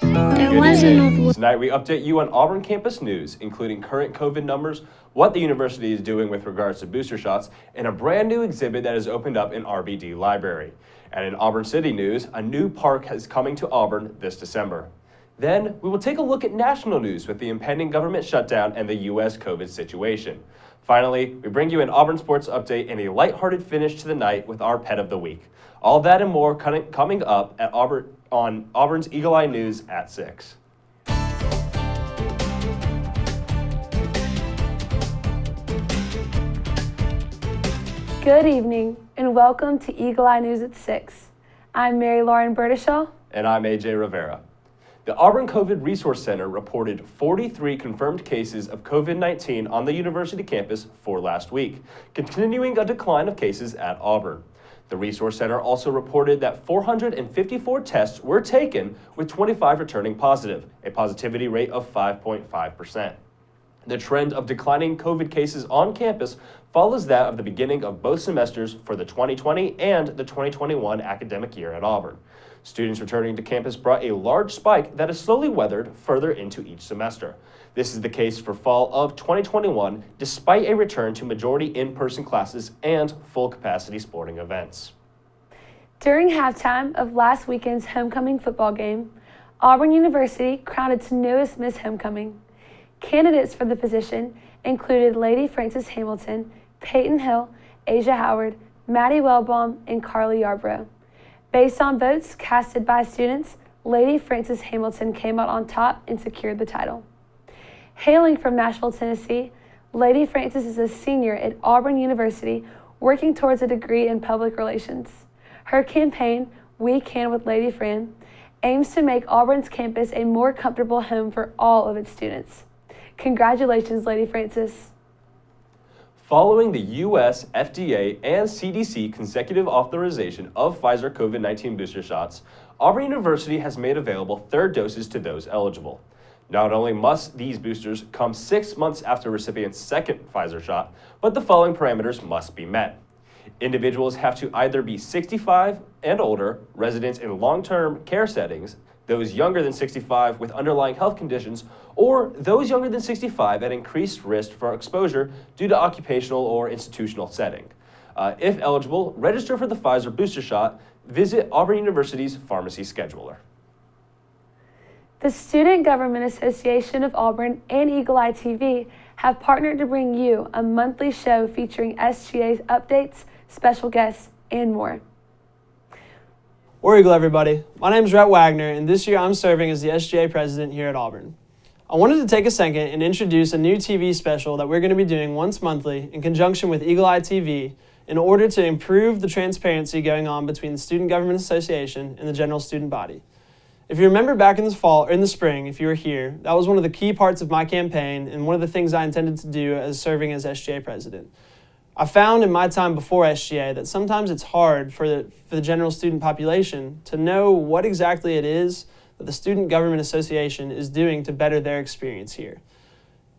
There was an old woman. Tonight we update you on Auburn campus news, including current COVID numbers, what the university is doing with regards to booster shots, and a brand new exhibit that has opened up in RBD Library. And in Auburn City news, a new park is coming to Auburn this December. Then we will take a look at national news with the impending government shutdown and the U.S. COVID situation. Finally, we bring you an Auburn sports update and a lighthearted finish to the night with our pet of the week. All that and more coming up at on Auburn's Eagle Eye News at 6. Good evening and welcome to Eagle Eye News at 6. I'm Mary Lauren Burdeshaw. And I'm AJ Revera. The Auburn COVID Resource Center reported 43 confirmed cases of COVID-19 on the university campus for last week, continuing a decline of cases at Auburn. The Resource Center also reported that 454 tests were taken, with 25 returning positive, a positivity rate of 5.5%. The trend of declining COVID cases on campus follows that of the beginning of both semesters for the 2020 and the 2021 academic year at Auburn. Students returning to campus brought a large spike that has slowly weathered further into each semester. This is the case for fall of 2021, despite a return to majority in-person classes and full-capacity sporting events. During halftime of last weekend's homecoming football game, Auburn University crowned its newest Miss Homecoming. Candidates for the position included Lady Frances Hamilton, Peyton Hill, Asia Howard, Maddie Wellbaum, and Carly Yarbrough. Based on votes casted by students, Lady Frances Hamilton came out on top and secured the title. Hailing from Nashville, Tennessee, Lady Frances is a senior at Auburn University working towards a degree in public relations. Her campaign, We Can with Lady Fran, aims to make Auburn's campus a more comfortable home for all of its students. Congratulations, Lady Frances. Following the U.S., FDA, and CDC consecutive authorization of Pfizer COVID-19 booster shots, Auburn University has made available third doses to those eligible. Not only must these boosters come 6 months after recipient's second Pfizer shot, but the following parameters must be met. Individuals have to either be 65 and older, residents in long-term care settings, those younger than 65 with underlying health conditions, or those younger than 65 at increased risk for exposure due to occupational or institutional setting. If eligible, register for the Pfizer booster shot. Visit Auburn University's pharmacy scheduler. The Student Government Association of Auburn and Eagle Eye TV have partnered to bring you a monthly show featuring SGA's updates, special guests, and more. War Eagle, everybody. My name is Rhett Wagner, and this year I'm serving as the SGA president here at Auburn. I wanted to take a second and introduce a new TV special that we're going to be doing once monthly in conjunction with Eagle Eye TV in order to improve the transparency going on between the Student Government Association and the general student body. If you remember back in the fall or in the spring, if you were here, that was one of the key parts of my campaign and one of the things I intended to do as serving as SGA president. I found in my time before SGA that sometimes it's hard for the general student population to know what exactly it is that the Student Government Association is doing to better their experience here.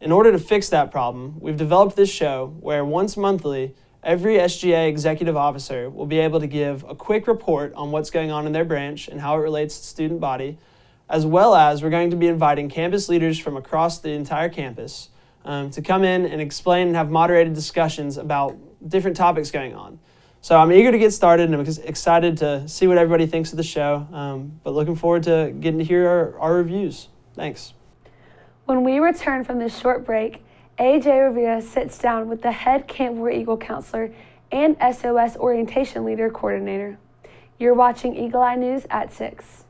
In order to fix that problem, we've developed this show where once monthly, every SGA executive officer will be able to give a quick report on what's going on in their branch and how it relates to the student body, as well as we're going to be inviting campus leaders from across the entire campus to come in and explain and have moderated discussions about different topics going on. So I'm eager to get started and I'm excited to see what everybody thinks of the show, but looking forward to getting to hear our reviews. Thanks. When we return from this short break, AJ Revera sits down with the head Camp War Eagle counselor and SOS orientation leader coordinator. You're watching Eagle Eye News at 6.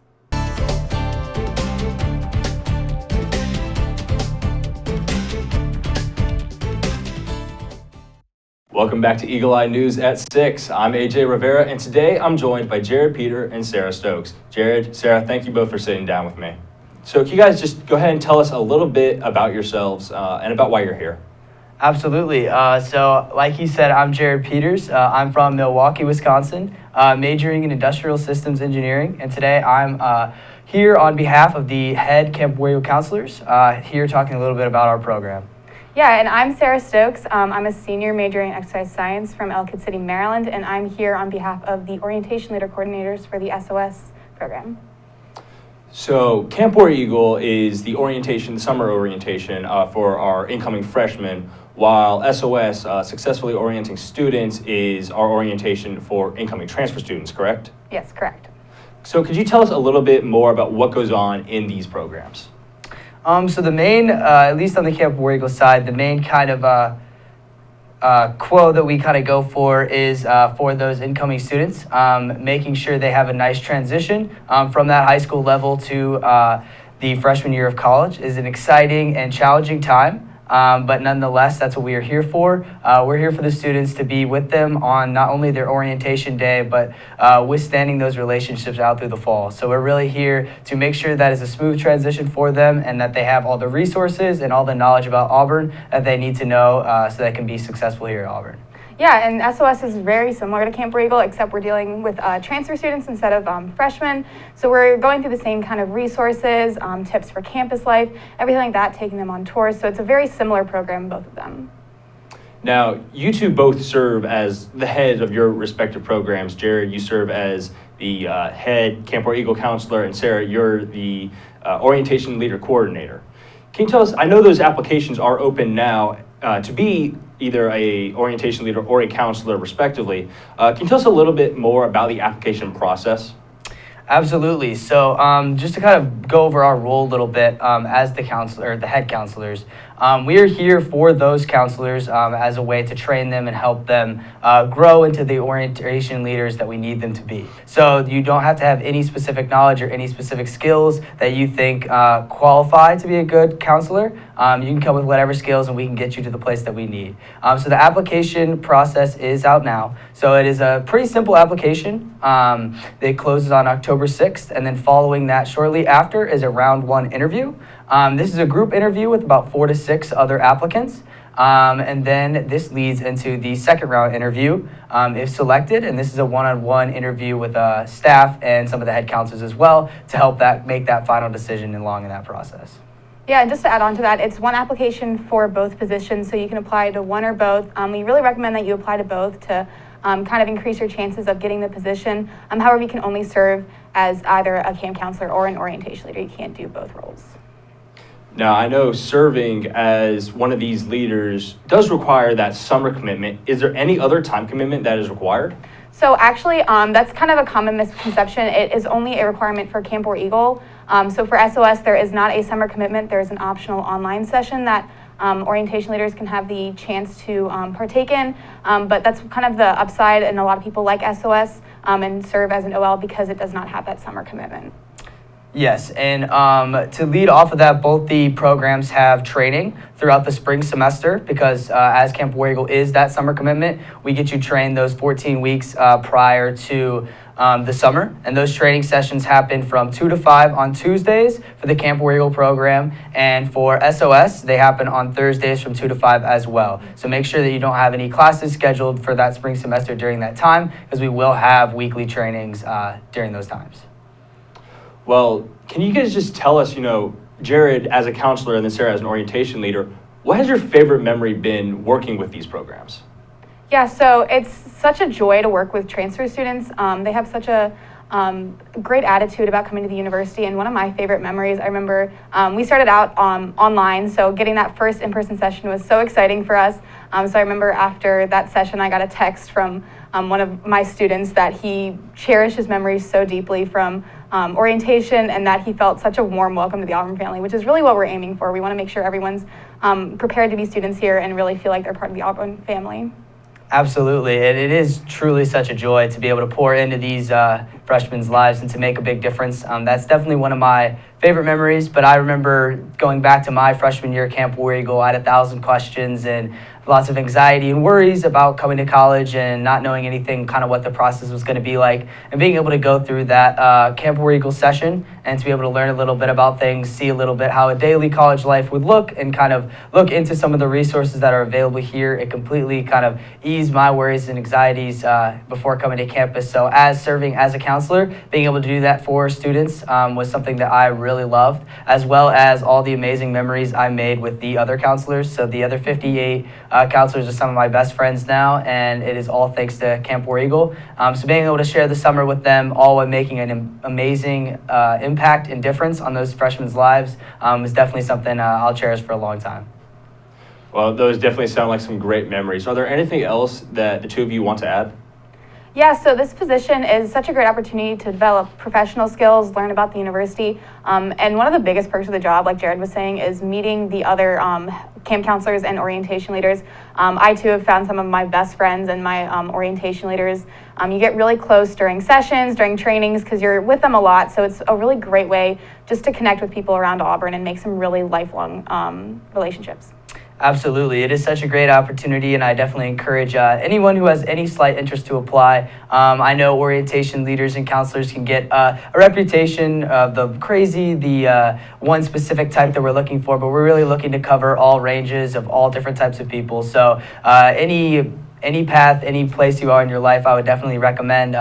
Welcome back to Eagle Eye News at 6. I'm AJ Revera, and today I'm joined by Jared Peter and Sarah Stokes. Jared, Sarah, thank you both for sitting down with me. So can you guys just go ahead and tell us a little bit about yourselves and about why you're here? Absolutely. So like you said, I'm Jared Peters. I'm from Milwaukee, Wisconsin, majoring in industrial systems engineering. And today I'm here on behalf of the head Camp War Eagle counselors, here talking a little bit about our program. Yeah, and I'm Sarah Stokes. I'm a senior majoring in exercise science from Ellicott City, Maryland, and I'm here on behalf of the orientation leader coordinators for the SOS program. So Camp War Eagle is the orientation, the summer orientation for our incoming freshmen, while SOS, Successfully Orienting Students, is our orientation for incoming transfer students, correct? Yes, correct. So could you tell us a little bit more about what goes on in these programs? So the main, at least on the Camp War Eagle side, the main kind of quote that we kind of go for is for those incoming students, making sure they have a nice transition from that high school level to the freshman year of college is an exciting and challenging time. But nonetheless, that's what we are here for. We're here for the students to be with them on not only their orientation day, but withstanding those relationships out through the fall. So we're really here to make sure that is a smooth transition for them and that they have all the resources and all the knowledge about Auburn that they need to know so they can be successful here at Auburn. Yeah, and SOS is very similar to Camp War Eagle, except we're dealing with transfer students instead of freshmen. So we're going through the same kind of resources, tips for campus life, everything like that, taking them on tours. So it's a very similar program, both of them. Now, you two both serve as the head of your respective programs. Jared, you serve as the head Camp War Eagle counselor, and Sarah, you're the orientation leader coordinator. Can you tell us, I know those applications are open now to be either a orientation leader or a counselor respectively. Can you tell us a little bit more about the application process? Absolutely. So just to kind of go over our role a little bit as the counselor, the head counselors, we are here for those counselors as a way to train them and help them grow into the orientation leaders that we need them to be. So you don't have to have any specific knowledge or any specific skills that you think qualify to be a good counselor. You can come with whatever skills and we can get you to the place that we need. So the application process is out now. So it is a pretty simple application. It closes on October 6th, and then following that shortly after is a round 1 interview. This is a group interview with about 4 to 6 other applicants. And then this leads into the second round interview if selected, and this is a one-on-one interview with staff and some of the head counselors as well to help make that final decision along in that process. Yeah, and just to add on to that, it's one application for both positions, so you can apply to one or both. We really recommend that you apply to both to kind of increase your chances of getting the position. However, you can only serve as either a camp counselor or an orientation leader. You can't do both roles. Now, I know serving as one of these leaders does require that summer commitment. Is there any other time commitment that is required? So actually, that's kind of a common misconception. It is only a requirement for Camp War Eagle. So for SOS, there is not a summer commitment. There is an optional online session that orientation leaders can have the chance to partake in. But that's kind of the upside, and a lot of people like SOS and serve as an OL because it does not have that summer commitment. Yes, and to lead off of that, both the programs have training throughout the spring semester because as Camp War Eagle is that summer commitment, we get you trained those 14 weeks prior to the summer, and those training sessions happen from 2 to 5 on Tuesdays for the Camp War Eagle program, and for SOS, they happen on Thursdays from 2 to 5 as well. So make sure that you don't have any classes scheduled for that spring semester during that time, because we will have weekly trainings during those times. Well, can you guys just tell us, Jared as a counselor and then Sarah as an orientation leader, what has your favorite memory been working with these programs? Yeah, so it's such a joy to work with transfer students. They have such a great attitude about coming to the university, and one of my favorite memories, I remember we started out online, so getting that first in-person session was so exciting for us. So I remember after that session, I got a text from one of my students that he cherished his memories so deeply from orientation, and that he felt such a warm welcome to the Auburn family, which is really what we're aiming for. We want to make sure everyone's prepared to be students here and really feel like they're part of the Auburn family. Absolutely. It is truly such a joy to be able to pour into these freshmen lives and to make a big difference. That's definitely one of my favorite memories, but I remember going back to my freshman year at Camp War Eagle, I had 1,000 questions and lots of anxiety and worries about coming to college and not knowing anything, kind of what the process was going to be like, and being able to go through that Camp War Eagle session and to be able to learn a little bit about things, see a little bit how a daily college life would look, and kind of look into some of the resources that are available here. It completely kind of eased my worries and anxieties before coming to campus. So as serving as a counselor counselor, being able to do that for students was something that I really loved, as well as all the amazing memories I made with the other counselors. So the other 58 counselors are some of my best friends now, and it is all thanks to Camp War Eagle. So being able to share the summer with them, all while making an amazing impact and difference on those freshmen lives is definitely something I'll cherish for a long time. Well, those definitely sound like some great memories. Are there anything else that the two of you want to add? Yeah, so this position is such a great opportunity to develop professional skills, learn about the university, and one of the biggest perks of the job, like Jared was saying, is meeting the other camp counselors and orientation leaders. I too have found some of my best friends and my orientation leaders. You get really close during sessions, during trainings, because you're with them a lot, so it's a really great way just to connect with people around Auburn and make some really lifelong relationships. Absolutely. It is such a great opportunity, and I definitely encourage anyone who has any slight interest to apply. I know orientation leaders and counselors can get a reputation of the crazy, the one specific type that we're looking for, but we're really looking to cover all ranges of all different types of people. So any path, any place you are in your life, I would definitely recommend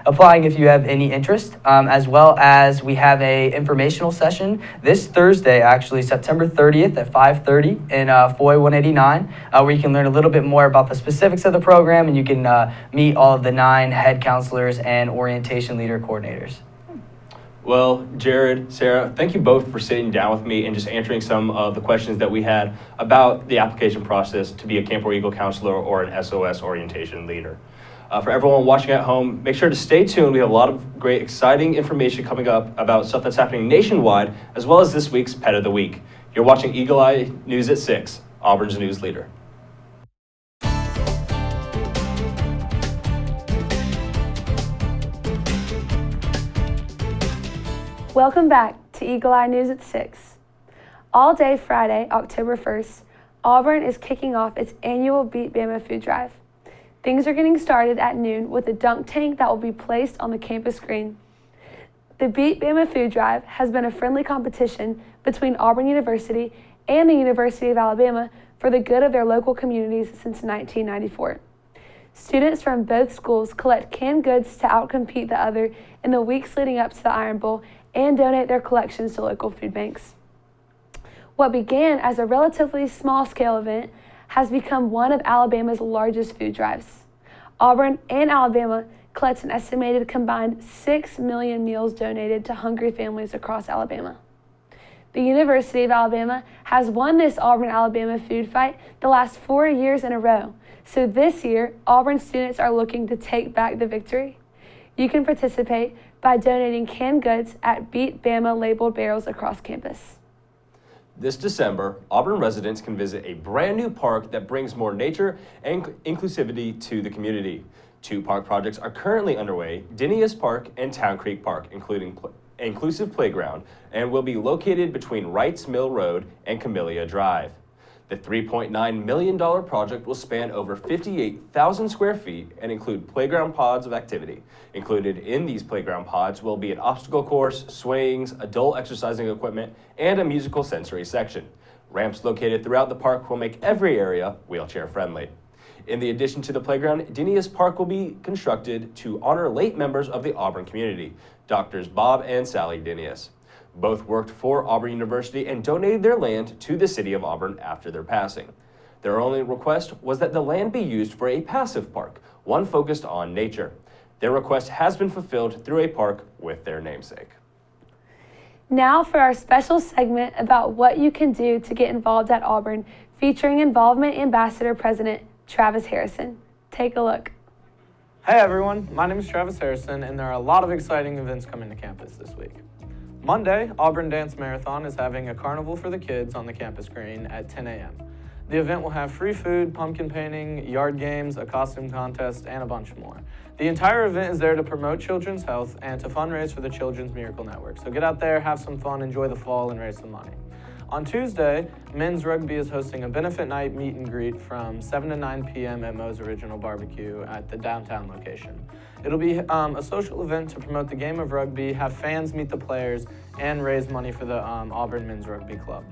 applying if you have any interest, as well as we have a informational session this Thursday, actually September 30th at 5:30 in FOI 189, where you can learn a little bit more about the specifics of the program, and you can meet all of the 9 head counselors and orientation leader coordinators. Well, Jared, Sarah, thank you both for sitting down with me and just answering some of the questions that we had about the application process to be a Camp War Eagle counselor or an SOS orientation leader. For everyone watching at home, make sure to stay tuned. We have a lot of great, exciting information coming up about stuff that's happening nationwide, as well as this week's Pet of the Week. You're watching Eagle Eye News at 6, Auburn's news leader. Welcome back to Eagle Eye News at 6. All day Friday, October 1st, Auburn is kicking off its annual Beat Bama food drive. Things are getting started at noon with a dunk tank that will be placed on the campus green. The Beat Bama food drive has been a friendly competition between Auburn University and the University of Alabama for the good of their local communities since 1994. Students from both schools collect canned goods to outcompete the other in the weeks leading up to the Iron Bowl and donate their collections to local food banks. What began as a relatively small-scale event has become one of Alabama's largest food drives. Auburn and Alabama collect an estimated combined 6 million meals donated to hungry families across Alabama. The University of Alabama has won this Auburn-Alabama food fight the last 4 years in a row, so this year, Auburn students are looking to take back the victory. You can participate by donating canned goods at Beat Bama labeled barrels across campus. This December, Auburn residents can visit a brand new park that brings more nature and inclusivity to the community. 2 park projects are currently underway, Dinius Park and Town Creek Park, including inclusive playground, and will be located between Wrights Mill Road and Camellia Drive. The $3.9 million project will span over 58,000 square feet and include playground pods of activity. Included in these playground pods will be an obstacle course, swings, adult exercising equipment, and a musical sensory section. Ramps located throughout the park will make every area wheelchair friendly. In addition to the playground, Dinius Park will be constructed to honor late members of the Auburn community, Doctors Bob and Sally Dinius. Both worked for Auburn University and donated their land to the city of Auburn after their passing. Their only request was that the land be used for a passive park, one focused on nature. Their request has been fulfilled through a park with their namesake. Now for our special segment about what you can do to get involved at Auburn, featuring Involvement Ambassador President Travis Harrison. Take a look. Hey everyone, my name is Travis Harrison, and there are a lot of exciting events coming to campus this week. Monday, Auburn Dance Marathon is having a carnival for the kids on the campus green at 10 a.m. The event will have free food, pumpkin painting, yard games, a costume contest, and a bunch more. The entire event is there to promote children's health and to fundraise for the Children's Miracle Network. So get out there, have some fun, enjoy the fall, and raise some money. On Tuesday, men's rugby is hosting a benefit night meet and greet from 7 to 9 p.m. at Moe's Original Barbecue at the downtown location. It'll be a social event to promote the game of rugby, have fans meet the players, and raise money for the Auburn Men's Rugby Club.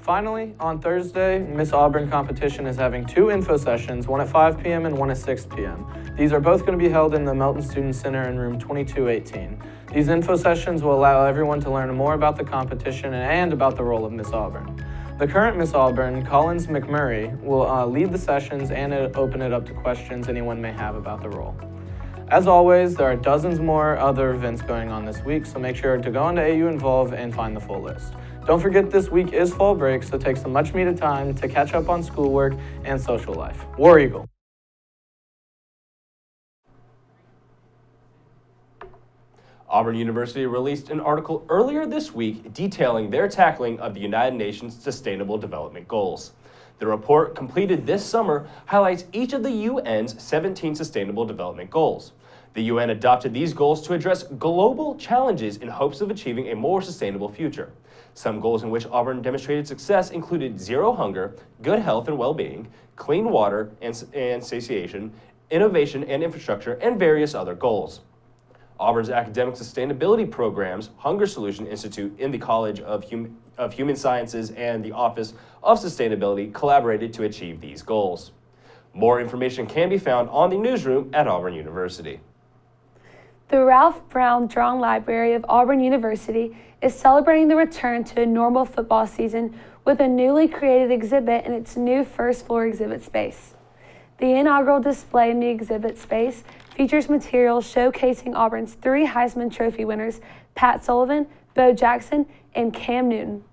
Finally, on Thursday, Miss Auburn competition is having 2 info sessions, one at 5 p.m. and one at 6 p.m. These are both going to be held in the Melton Student Center in room 2218. These info sessions will allow everyone to learn more about the competition and about the role of Miss Auburn. The current Miss Auburn, Collins McMurray, will lead the sessions and open it up to questions anyone may have about the role. As always, there are dozens more other events going on this week, so make sure to go onto AU Involve and find the full list. Don't forget this week is fall break, so take some much needed time to catch up on schoolwork and social life. War Eagle. Auburn University released an article earlier this week detailing their tackling of the United Nations Sustainable Development Goals. The report, completed this summer, highlights each of the UN's 17 Sustainable Development Goals. The UN adopted these goals to address global challenges in hopes of achieving a more sustainable future. Some goals in which Auburn demonstrated success included zero hunger, good health and well-being, clean water and satiation, innovation and infrastructure, and various other goals. Auburn's academic sustainability programs, Hunger Solution Institute in the College of Human Sciences and the Office of Sustainability collaborated to achieve these goals. More information can be found on the newsroom at Auburn University. The Ralph Brown Drong Library of Auburn University is celebrating the return to a normal football season with a newly created exhibit in its new first floor exhibit space. The inaugural display in the exhibit space features materials showcasing Auburn's 3 Heisman Trophy winners, Pat Sullivan, Bo Jackson, and Cam Newton.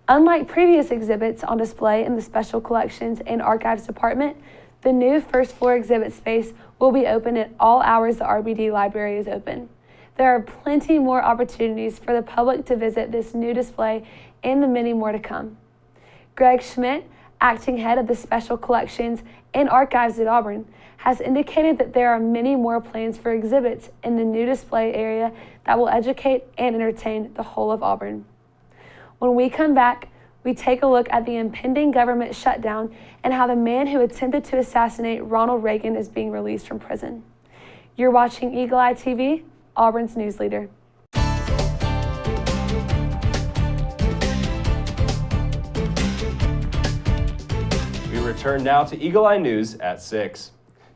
Unlike previous exhibits on display in the Special Collections and Archives Department, the new first floor exhibit space will be open at all hours the RBD library is open. There are plenty more opportunities for the public to visit this new display and the many more to come. Greg Schmidt, acting head of the Special Collections and Archives at Auburn, has indicated that there are many more plans for exhibits in the new display area that will educate and entertain the whole of Auburn. When we come back, we take a look at the impending government shutdown and how the man who attempted to assassinate Ronald Reagan is being released from prison. You're watching Eagle Eye TV, Auburn's news leader. We return now to Eagle Eye News at 6.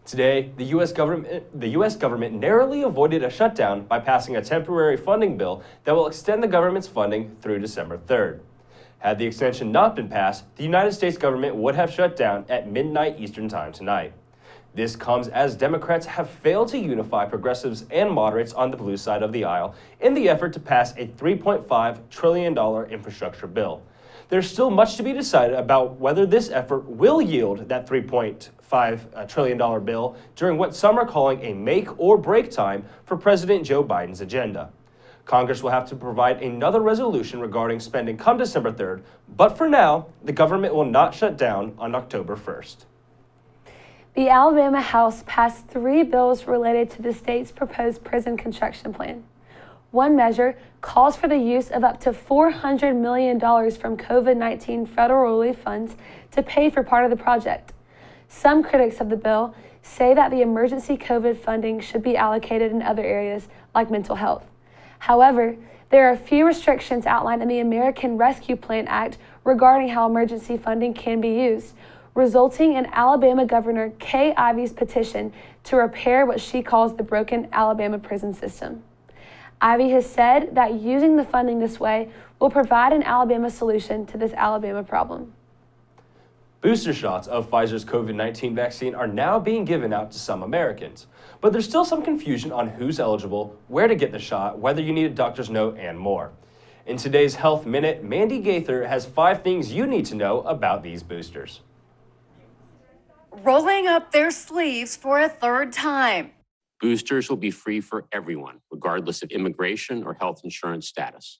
Today, the U.S. government narrowly avoided a shutdown by passing a temporary funding bill that will extend the government's funding through December 3rd. Had the extension not been passed, the United States government would have shut down at midnight Eastern Time tonight. This comes as Democrats have failed to unify progressives and moderates on the blue side of the aisle in the effort to pass a $3.5 trillion infrastructure bill. There's still much to be decided about whether this effort will yield that $3.5 trillion bill during what some are calling a make or break time for President Joe Biden's agenda. Congress will have to provide another resolution regarding spending come December 3rd, but for now, the government will not shut down on October 1st. The Alabama House passed 3 bills related to the state's proposed prison construction plan. One measure calls for the use of up to $400 million from COVID-19 federal relief funds to pay for part of the project. Some critics of the bill say that the emergency COVID funding should be allocated in other areas like mental health. However, there are a few restrictions outlined in the American Rescue Plan Act regarding how emergency funding can be used, resulting in Alabama Governor Kay Ivey's petition to repair what she calls the broken Alabama prison system. Ivey has said that using the funding this way will provide an Alabama solution to this Alabama problem. Booster shots of Pfizer's COVID-19 vaccine are now being given out to some Americans, but there's still some confusion on who's eligible, where to get the shot, whether you need a doctor's note, and more. In today's Health Minute, Mandy Gaither has 5 things you need to know about these boosters. Rolling up their sleeves for a 3rd time. Boosters will be free for everyone, regardless of immigration or health insurance status.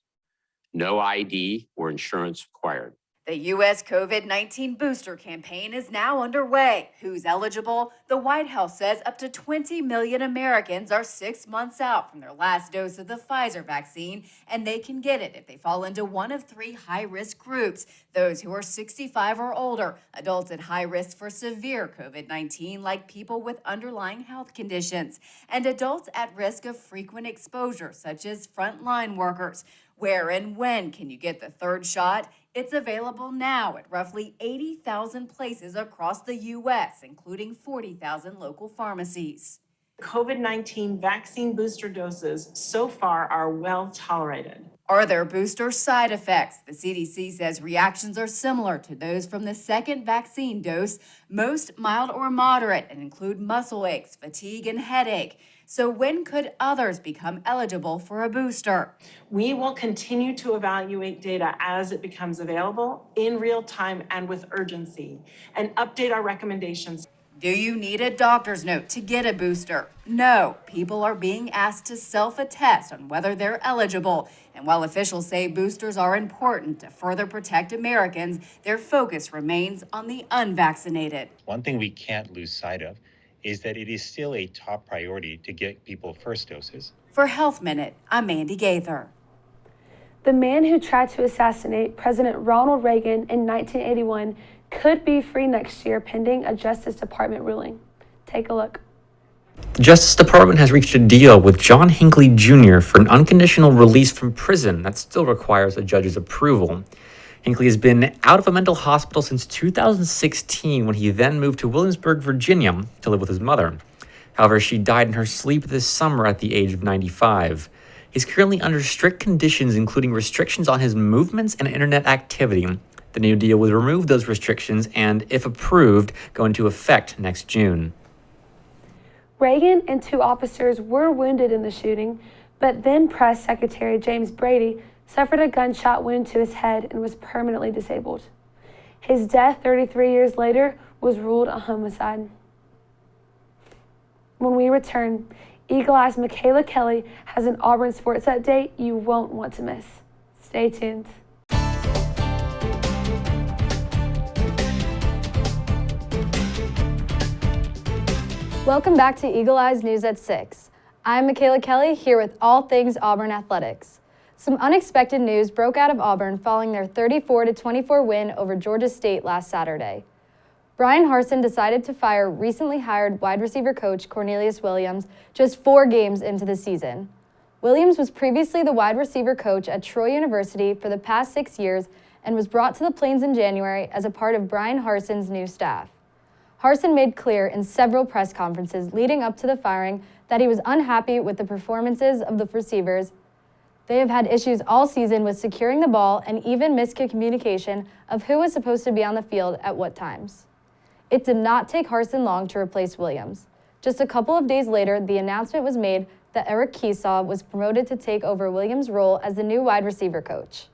No ID or insurance required. The U.S. COVID-19 booster campaign is now underway. Who's eligible? The White House says up to 20 million Americans are 6 months out from their last dose of the Pfizer vaccine, and they can get it if they fall into one of 3 high-risk groups: those who are 65 or older, adults at high risk for severe COVID-19, like people with underlying health conditions, and adults at risk of frequent exposure, such as frontline workers. Where and when can you get the third shot? It's available now at roughly 80,000 places across the U.S., including 40,000 local pharmacies. COVID-19 vaccine booster doses so far are well tolerated. Are there booster side effects? The CDC says reactions are similar to those from the second vaccine dose, most mild or moderate, and include muscle aches, fatigue, and headache. So when could others become eligible for a booster? We will continue to evaluate data as it becomes available in real time and with urgency, and update our recommendations. Do you need a doctor's note to get a booster? No, people are being asked to self-attest on whether they're eligible. And while officials say boosters are important to further protect Americans, their focus remains on the unvaccinated. One thing we can't lose sight of is that it is still a top priority to get people first doses. For Health Minute, I'm Mandy Gaither. The man who tried to assassinate President Ronald Reagan in 1981 could be free next year pending a Justice Department ruling. Take a look. The Justice Department has reached a deal with John Hinckley Jr. for an unconditional release from prison that still requires a judge's approval. Hinckley has been out of a mental hospital since 2016 when he then moved to Williamsburg, Virginia to live with his mother. However, she died in her sleep this summer at the age of 95. He's currently under strict conditions, including restrictions on his movements and internet activity. The new deal would remove those restrictions and, if approved, go into effect next June. Reagan and two officers were wounded in the shooting, but then Press Secretary James Brady suffered a gunshot wound to his head and was permanently disabled. His death 33 years later was ruled a homicide. When we return, Eagle Eye's Mikayla Kelly has an Auburn sports update you won't want to miss. Stay tuned. Welcome back to Eagle Eyes News at 6. I'm Mikayla Kelly, here with all things Auburn athletics. Some unexpected news broke out of Auburn following their 34-24 win over Georgia State last Saturday. Bryan Harsin decided to fire recently hired wide receiver coach Cornelius Williams just 4 games into the season. Williams was previously the wide receiver coach at Troy University for the past 6 years and was brought to the Plains in January as a part of Bryan Harsin's new staff. Harsin made clear in several press conferences leading up to the firing that he was unhappy with the performances of the receivers. They have had issues all season with securing the ball and even miscommunication of who was supposed to be on the field at what times. It did not take Harsin long to replace Williams. Just a couple of days later, the announcement was made that Eric Keesaw was promoted to take over Williams' role as the new wide receiver coach.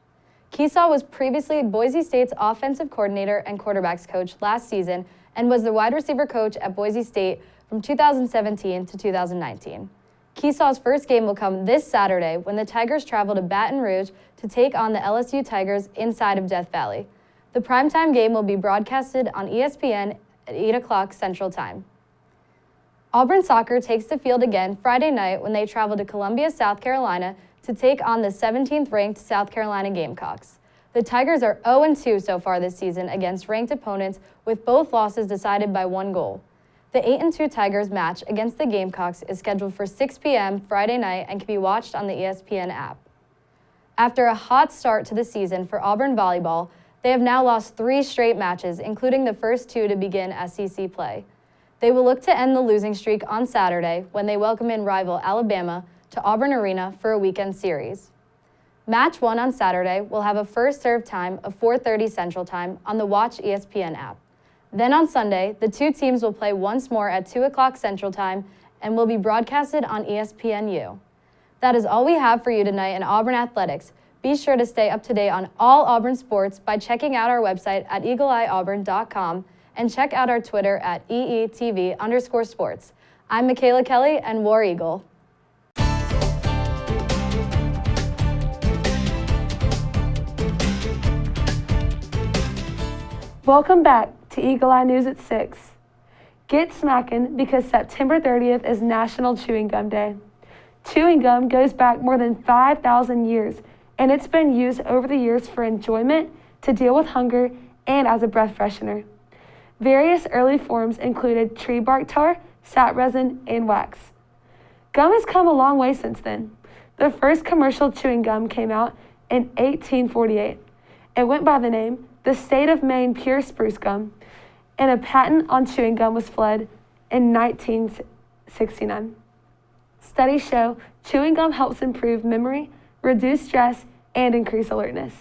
Keesaw was previously Boise State's offensive coordinator and quarterbacks coach last season and was the wide receiver coach at Boise State from 2017 to 2019. Keesaw's first game will come this Saturday when the Tigers travel to Baton Rouge to take on the LSU Tigers inside of Death Valley. The primetime game will be broadcasted on ESPN at 8 o'clock Central Time. Auburn soccer takes the field again Friday night when they travel to Columbia, South Carolina to take on the 17th-ranked South Carolina Gamecocks. The Tigers are 0-2 so far this season against ranked opponents, with both losses decided by 1 goal. The 8-2 Tigers match against the Gamecocks is scheduled for 6 p.m. Friday night and can be watched on the ESPN app. After a hot start to the season for Auburn volleyball, they have now lost 3 straight matches, including the first 2 to begin SEC play. They will look to end the losing streak on Saturday when they welcome in rival Alabama to Auburn Arena for a weekend series. Match 1 on Saturday will have a first serve time of 4:30 Central Time on the Watch ESPN app. Then on Sunday, the 2 teams will play once more at 2 o'clock Central Time and will be broadcasted on ESPNU. That is all we have for you tonight in Auburn Athletics. Be sure to stay up to date on all Auburn sports by checking out our website at eagleeyeauburn.com and check out our Twitter at EETV_sports. I'm Mikayla Kelly and War Eagle. Welcome back to Eagle Eye News at 6. Get smacking because September 30th is National Chewing Gum Day. Chewing gum goes back more than 5,000 years, and it's been used over the years for enjoyment, to deal with hunger, and as a breath freshener. Various early forms included tree bark tar, sap resin, and wax. Gum has come a long way since then. The first commercial chewing gum came out in 1848. It went by the name the State of Maine Pure Spruce Gum, and a patent on chewing gum was fled in 1969. Studies show chewing gum helps improve memory, reduce stress, and increase alertness.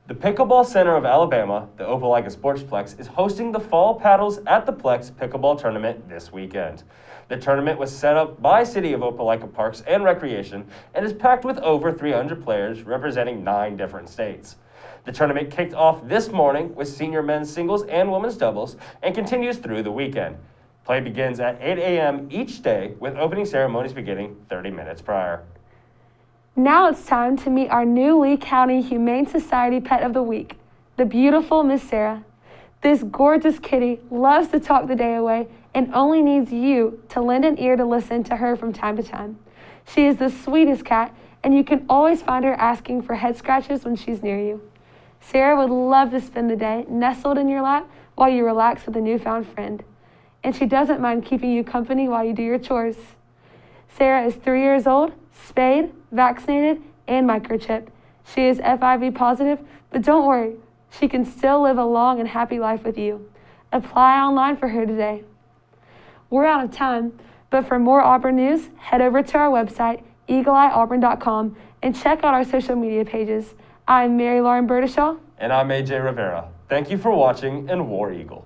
The Pickleball Center of Alabama, the Opelika Sportsplex, is hosting the Fall Paddles at the Plex Pickleball Tournament this weekend. The tournament was set up by City of Opelika Parks and Recreation and is packed with over 300 players representing 9 different states. The tournament kicked off this morning with senior men's singles and women's doubles and continues through the weekend. Play begins at 8 a.m. each day, with opening ceremonies beginning 30 minutes prior. Now it's time to meet our new Lee County Humane Society Pet of the Week, the beautiful Miss Sarah. This gorgeous kitty loves to talk the day away and only needs you to lend an ear to listen to her from time to time. She is the sweetest cat, and you can always find her asking for head scratches when she's near you. Sarah would love to spend the day nestled in your lap while you relax with a newfound friend. And she doesn't mind keeping you company while you do your chores. Sarah is 3 years old, spayed, vaccinated, and microchipped. She is FIV positive, but don't worry, she can still live a long and happy life with you. Apply online for her today. We're out of time, but for more Auburn news, head over to our website, eagleeyeauburn.com, and check out our social media pages. I'm Mary Lauren Burdeshaw. And I'm AJ Revera. Thank you for watching, and War Eagle.